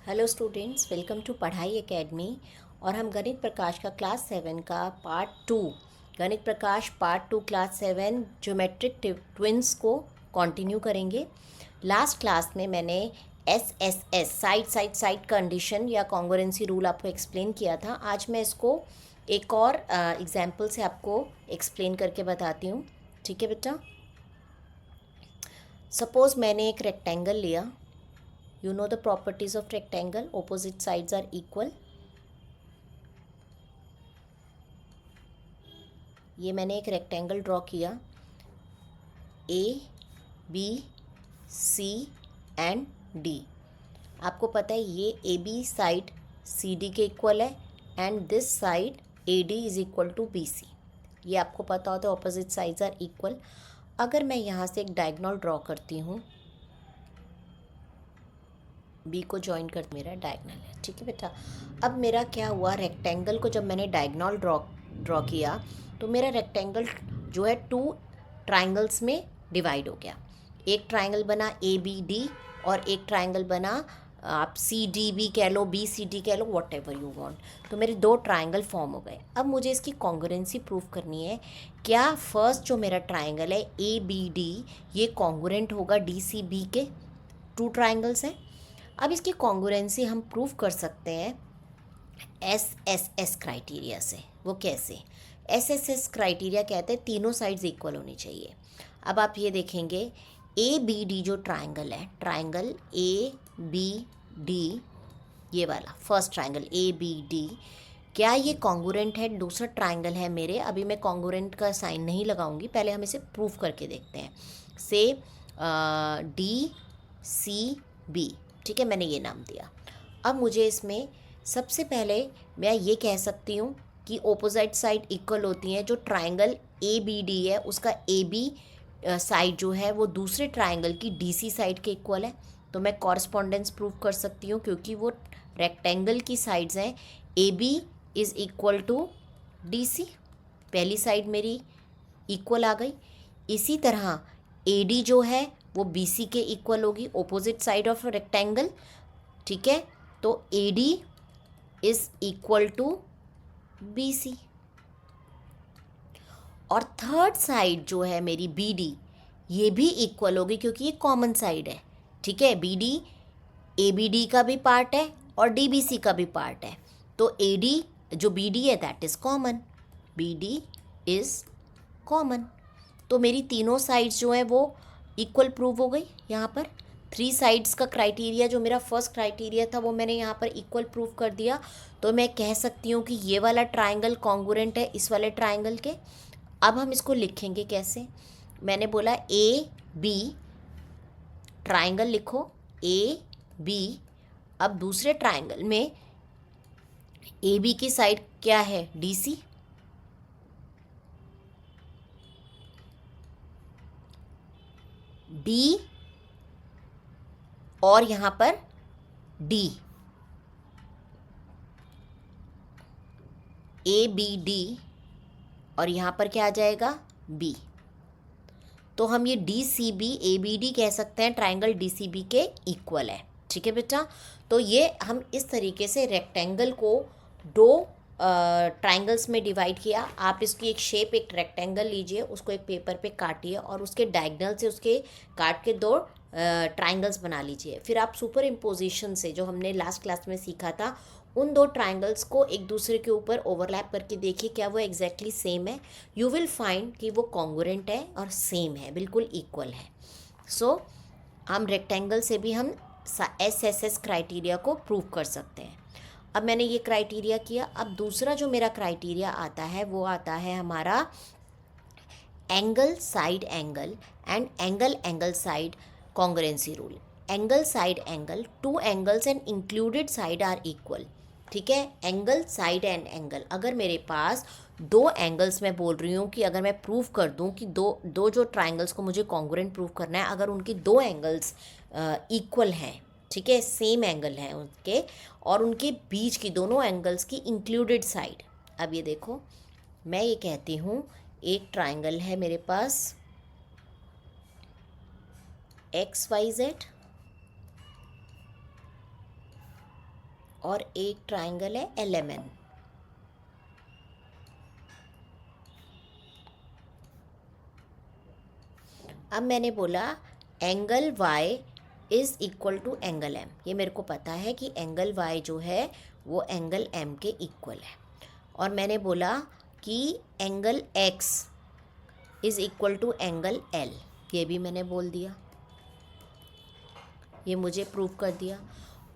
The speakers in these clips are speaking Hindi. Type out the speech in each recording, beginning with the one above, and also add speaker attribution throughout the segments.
Speaker 1: हेलो स्टूडेंट्स, वेलकम टू पढ़ाई एकेडमी। और हम गणित प्रकाश का क्लास 7 का पार्ट 2, गणित प्रकाश पार्ट 2 क्लास 7 ज्योमेट्रिक ट्विंस को कंटिन्यू करेंगे। लास्ट क्लास में मैंने एस साइड कंडीशन या कॉन्ग्रुएंसी रूल आपको एक्सप्लेन किया था। आज मैं इसको एक और एग्जाम्पल से आपको एक्सप्लेन करके बताती हूँ। ठीक है बेटा। सपोज़ मैंने एक रेक्टेंगल लिया। You know the properties of rectangle, opposite sides are equal. ये मैंने एक रेक्टेंगल ड्रॉ किया। A B C and D. आपको पता है ये A B side C D के इक्वल है and this side A D is equal to B C. ये आपको पता होता है, ऑपोजिट साइड्स आर इक्वल। अगर मैं यहाँ से एक डायगोनल ड्रॉ करती हूँ, बी को ज्वाइन कर मेरा डायगोनल है। ठीक है बेटा। अब मेरा क्या हुआ, रेक्टेंगल को जब मैंने डायगोनल ड्रॉ किया तो मेरा रेक्टेंगल जो है 2 ट्राइंगल्स में डिवाइड हो गया। एक ट्राइंगल बना ए बी डी और एक ट्राइंगल बना आप सी डी बी कह लो, बी सी डी कह लो, वॉट एवर यू वॉन्ट। तो मेरे 2 ट्राइंगल फॉर्म हो गए। अब मुझे इसकी कॉन्ग्रुएंसी प्रूफ करनी है। क्या फर्स्ट जो मेरा ट्राइंगल है ए बी डी, ये कॉन्ग्रुएंट होगा डी सी बी के? 2 ट्राइंगल्स हैं। अब इसकी कॉन्ग्रुएंसी हम प्रूव कर सकते हैं एस क्राइटेरिया से। वो कैसे? एस क्राइटेरिया कहते हैं तीनों साइड्स इक्वल होनी चाहिए। अब आप ये देखेंगे, ए बी डी जो ट्राइंगल है, ट्राइंगल ए बी डी, ये वाला first triangle A B D, क्या ये कॉन्ग्रुएंट है? दूसरा ट्राइंगल है मेरे, अभी मैं कॉन्ग्रुएंट का साइन नहीं लगाऊंगी, पहले हम इसे प्रूव करके देखते हैं। से डी सी बी, ठीक है, मैंने ये नाम दिया। अब मुझे इसमें सबसे पहले मैं ये कह सकती हूँ कि ऑपोजिट साइड इक्वल होती हैं। जो ट्राइंगल ए बी डी है उसका ए बी साइड जो है वो दूसरे ट्राइंगल की डी सी साइड के इक्वल है। तो मैं कॉरस्पॉन्डेंस प्रूव कर सकती हूँ क्योंकि वो रेक्टेंगल की साइड्स हैं। A B is equal to D C, पहली साइड मेरी इक्वल आ गई। इसी तरह ए डी जो है वो बी सी के इक्वल होगी, ऑपोजिट साइड ऑफ रेक्टेंगल। ठीक है, तो A D is equal to B C. और थर्ड साइड जो है मेरी बी डी, ये भी इक्वल होगी क्योंकि ये कॉमन साइड है। ठीक है, B D A B D का भी पार्ट है और डी बी सी का भी पार्ट है। तो ए डी जो बी डी है that is common, B D is common. तो मेरी तीनों साइड्स जो हैं वो इक्वल प्रूव हो गई। यहाँ पर 3 साइड्स का क्राइटेरिया जो मेरा फर्स्ट क्राइटेरिया था वो मैंने यहाँ पर इक्वल प्रूव कर दिया। तो मैं कह सकती हूँ कि ये वाला ट्राइंगल कॉन्ग्रुएंट है इस वाले ट्राइंगल के। अब हम इसको लिखेंगे कैसे? मैंने बोला ए बी ट्राइंगल लिखो, ए बी। अब दूसरे ट्राइंगल में ए बी की साइड क्या है? D C. डी और यहाँ पर डी, ए बी डी, और यहाँ पर क्या आ जाएगा? बी। तो हम ये D C B A B D कह सकते हैं ट्राइंगल डी सी बी के इक्वल है। ठीक है बेटा। तो ये हम इस तरीके से रेक्टेंगल को 2 ट्राइंगल्स में डिवाइड किया। आप इसकी एक शेप, एक रेक्टेंगल लीजिए, उसको एक पेपर पे काटिए और उसके डायगोनल से उसके काट के 2 ट्राइंगल्स बना लीजिए। फिर आप सुपर इम्पोजिशन से, जो हमने लास्ट क्लास में सीखा था, उन 2 ट्राइंगल्स को एक दूसरे के ऊपर ओवरलैप करके देखिए क्या वो एग्जैक्टली सेम है। यू विल फाइंड कि वो कॉन्ग्रुएंट है और सेम है, बिल्कुल इक्वल है। सो हम रेक्टेंगल से भी हम एस क्राइटेरिया को प्रूव कर सकते हैं। अब मैंने ये क्राइटेरिया किया। अब दूसरा जो मेरा क्राइटेरिया आता है वो आता है हमारा angle side angle and angle side congruency rule. Angle side angle, 2 angles and included side are equal. ठीक है, एंगल साइड एंड एंगल, अगर मेरे पास 2 एंगल्स, मैं बोल रही हूँ कि अगर मैं प्रूव कर दूँ कि दो जो ट्राइंगल्स को मुझे कॉन्ग्रुएंट प्रूव करना है, अगर उनकी 2 एंगल्स इक्वल हैं, ठीक है, सेम एंगल हैं उनके, और उनके बीच की दोनों एंगल्स की इंक्लूडेड साइड। अब ये देखो, मैं ये कहती हूँ एक ट्राइंगल है मेरे पास XYZ, और एक ट्राइंगल है LMN। अब मैंने बोला angle Y is equal to angle M। ये मेरे को पता है कि एंगल Y जो है वो एंगल M के इक्वल है। और मैंने बोला कि angle X is equal to angle L, ये भी मैंने बोल दिया, ये मुझे प्रूव कर दिया।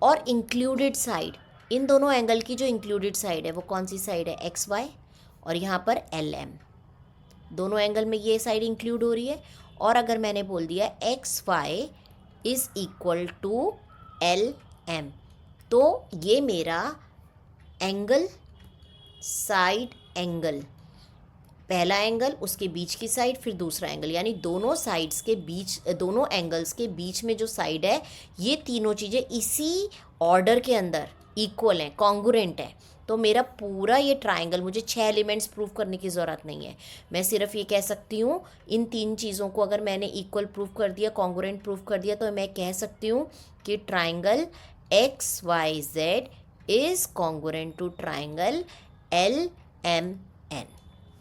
Speaker 1: और इंक्लूडेड साइड, इन दोनों एंगल की जो इंक्लूडेड साइड है वो कौन सी साइड है, XY, और यहाँ पर LM। दोनों एंगल में ये साइड इंक्लूड हो रही है। और अगर मैंने बोल दिया XY is equal to LM, तो ये मेरा एंगल साइड एंगल, पहला एंगल, उसके बीच की साइड, फिर दूसरा एंगल, यानी दोनों साइड्स के बीच, दोनों एंगल्स के बीच में जो साइड है, ये तीनों चीज़ें इसी ऑर्डर के अंदर इक्वल हैं, कॉन्ग्रुएंट है। तो मेरा पूरा ये ट्राइंगल, मुझे 6 एलिमेंट्स प्रूव करने की ज़रूरत नहीं है। मैं सिर्फ ये कह सकती हूँ, इन 3 चीज़ों को अगर मैंने इक्वल प्रूव कर दिया, कॉन्ग्रुएंट प्रूव कर दिया, तो मैं कह सकती हूँ कि triangle XYZ is congruent to triangle LMN।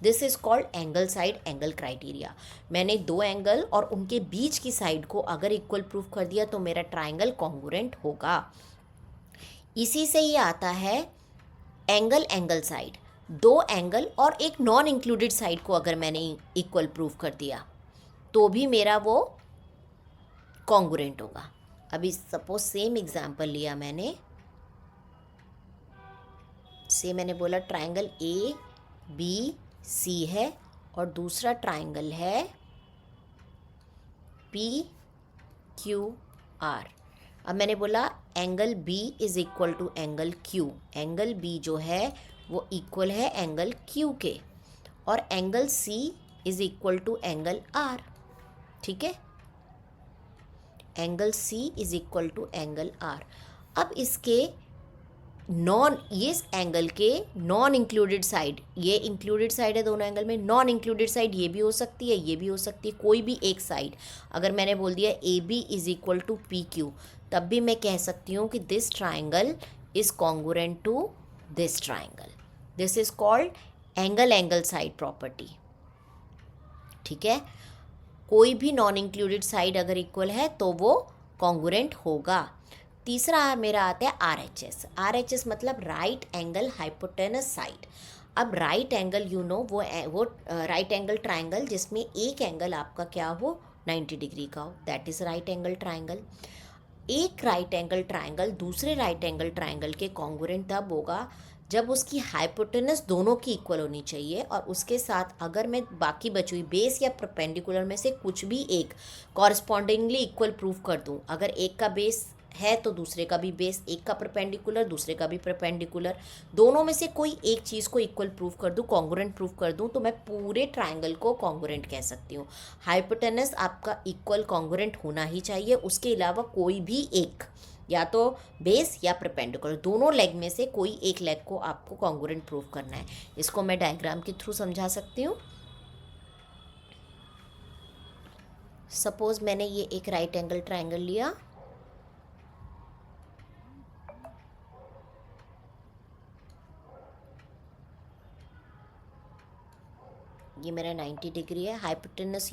Speaker 1: This is called angle side angle criteria. मैंने 2 एंगल और उनके बीच की साइड को अगर इक्वल प्रूफ कर दिया तो मेरा ट्राइंगल कॉन्ग्रुएंट होगा। इसी से ये आता है एंगल एंगल साइड। 2 एंगल और एक नॉन इंक्लूडेड साइड को अगर मैंने इक्वल प्रूफ कर दिया तो भी मेरा वो कॉन्ग्रुएंट होगा। अभी सपोज सेम एग्जांपल लिया मैंने, से मैंने बोला ट्राइंगल ABC है और दूसरा ट्राइंगल है PQR। अब मैंने बोला angle B is equal to angle Q। Angle B जो है वो इक्वल है एंगल Q के, और angle C is equal to angle R। ठीक है, angle C is equal to angle R। अब इसके ये एंगल के नॉन इंक्लूडेड साइड, ये इंक्लूडेड साइड है दोनों एंगल में, नॉन इंक्लूडेड साइड ये भी हो सकती है, ये भी हो सकती है, कोई भी एक साइड। अगर मैंने बोल दिया AB is equal to PQ, तब भी मैं कह सकती हूँ कि this triangle is congruent to this triangle. This is called angle angle side property. ठीक है, कोई भी नॉन इंक्लूडेड साइड अगर इक्वल है तो वो कॉन्ग्रुएंट होगा। तीसरा मेरा आता है RHS। RHS मतलब राइट एंगल हाइपोटेनस साइड। अब राइट एंगल वो राइट एंगल ट्राइंगल जिसमें एक एंगल आपका क्या हो, 90 डिग्री का हो, that is right angle triangle. एक राइट एंगल ट्राइंगल दूसरे राइट एंगल ट्राइंगल के कॉन्ग्रुएंट तब होगा जब उसकी हाइपोटेनस दोनों की इक्वल होनी चाहिए, और उसके साथ अगर मैं बाकी बची हुई बेस या परपेंडिकुलर में से कुछ भी एक कॉरस्पॉन्डिंगली इक्वल प्रूफ कर दूं। अगर एक का बेस है तो दूसरे का भी बेस, एक का परपेंडिकुलर दूसरे का भी परपेंडिकुलर, दोनों में से कोई एक चीज़ को इक्वल प्रूफ कर दूं, कॉन्ग्रुएंट प्रूफ कर दूं, तो मैं पूरे ट्राइंगल को कॉन्ग्रुएंट कह सकती हूँ। हाइपोटेनस आपका इक्वल कॉन्ग्रुएंट होना ही चाहिए, उसके अलावा कोई भी एक, या तो बेस या परपेंडिकुलर, दोनों लेग में से कोई एक लेग को आपको कॉन्ग्रुएंट प्रूफ करना है। इसको मैं डायग्राम के थ्रू समझा सकती हूँ। सपोज मैंने ये एक राइट एंगल ट्राइंगल लिया, ये मेरा 90 डिग्री है। Hypotenuse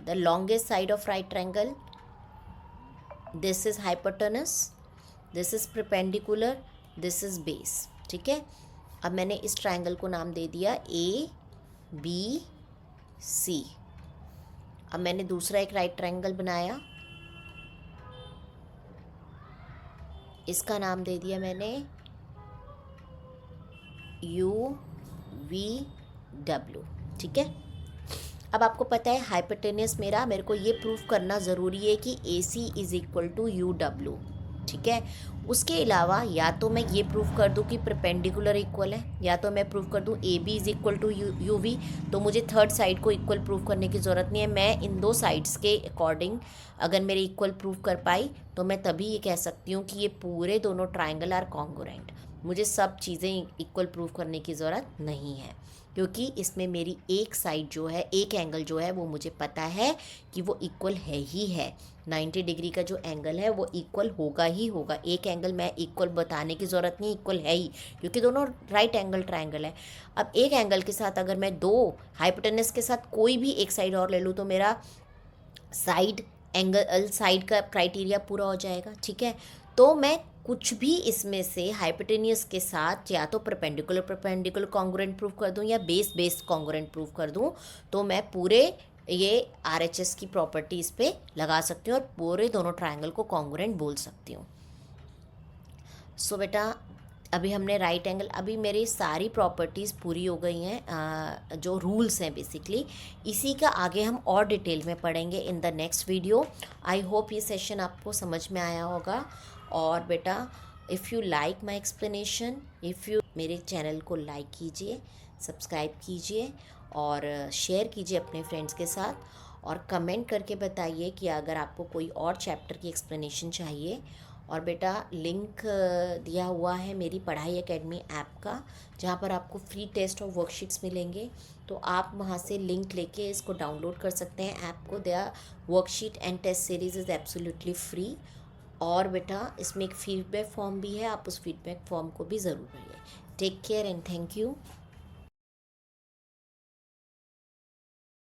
Speaker 1: the longest side of right triangle, this is hypotenuse, this is perpendicular, this is base. ठीक है, अब मैंने इस ट्रायंगल को नाम दे दिया ABC। अब मैंने दूसरा एक राइट ट्रायंगल बनाया, इसका नाम दे दिया मैंने UVW। ठीक है, अब आपको पता है हाइपोटेनस मेरे को ये प्रूफ करना ज़रूरी है कि AC is equal to UW। ठीक है, उसके अलावा या तो मैं ये प्रूफ कर दूं कि परपेंडिकुलर इक्वल है, या तो मैं प्रूफ कर दूं AB is equal to UV। तो मुझे थर्ड साइड को इक्वल प्रूफ करने की ज़रूरत नहीं है। मैं इन दो साइड्स के अकॉर्डिंग अगर मेरे इक्वल प्रूफ कर पाई तो मैं तभी ये कह सकती हूँ कि ये पूरे दोनों ट्राइंगल आर कॉन्ग्रुएंट। मुझे सब चीज़ें इक्वल प्रूव करने की ज़रूरत नहीं है, क्योंकि इसमें मेरी एक साइड जो है, एक एंगल जो है वो मुझे पता है कि वो इक्वल है ही है। 90 डिग्री का जो एंगल है वो इक्वल होगा ही होगा। एक एंगल मैं इक्वल बताने की ज़रूरत नहीं, इक्वल है ही, क्योंकि दोनों राइट एंगल ट्रायंगल है। अब एक एंगल के साथ अगर मैं दो हाइपोटेनस के साथ कोई भी एक साइड और ले लूँ तो मेरा साइड एंगल साइड का क्राइटेरिया पूरा हो जाएगा। ठीक है, तो मैं कुछ भी इसमें से हाइपोटेनियस के साथ या तो परपेंडिकुलर परपेंडिकुलर कॉन्ग्रुएंट प्रूव कर दूं या बेस बेस कॉन्ग्रुएंट प्रूव कर दूं, तो मैं पूरे ये RHS की प्रॉपर्टीज़ पे लगा सकती हूँ और पूरे दोनों ट्रायंगल को कॉन्ग्रुएंट बोल सकती हूँ। सो बेटा, अभी हमने राइट एंगल, अभी मेरी सारी प्रॉपर्टीज़ पूरी हो गई हैं, जो रूल्स हैं बेसिकली। इसी का आगे हम और डिटेल में पढ़ेंगे in the next video. I hope ये सेशन आपको समझ में आया होगा। और बेटा, if you like my explanation, मेरे चैनल को लाइक कीजिए, सब्सक्राइब कीजिए और शेयर कीजिए अपने फ्रेंड्स के साथ, और कमेंट करके बताइए कि अगर आपको कोई और चैप्टर की एक्सप्लेनेशन चाहिए। और बेटा, लिंक दिया हुआ है मेरी पढ़ाई एकेडमी ऐप का, जहाँ पर आपको फ्री टेस्ट और वर्कशीट्स मिलेंगे, तो आप वहाँ से लिंक लेके इसको डाउनलोड कर सकते हैं ऐप को। Their worksheet and test series is absolutely free. और बेटा, इसमें एक फीडबैक फॉर्म भी है, आप उस फीडबैक फॉर्म को भी ज़रूर भरिए। Take care and thank you.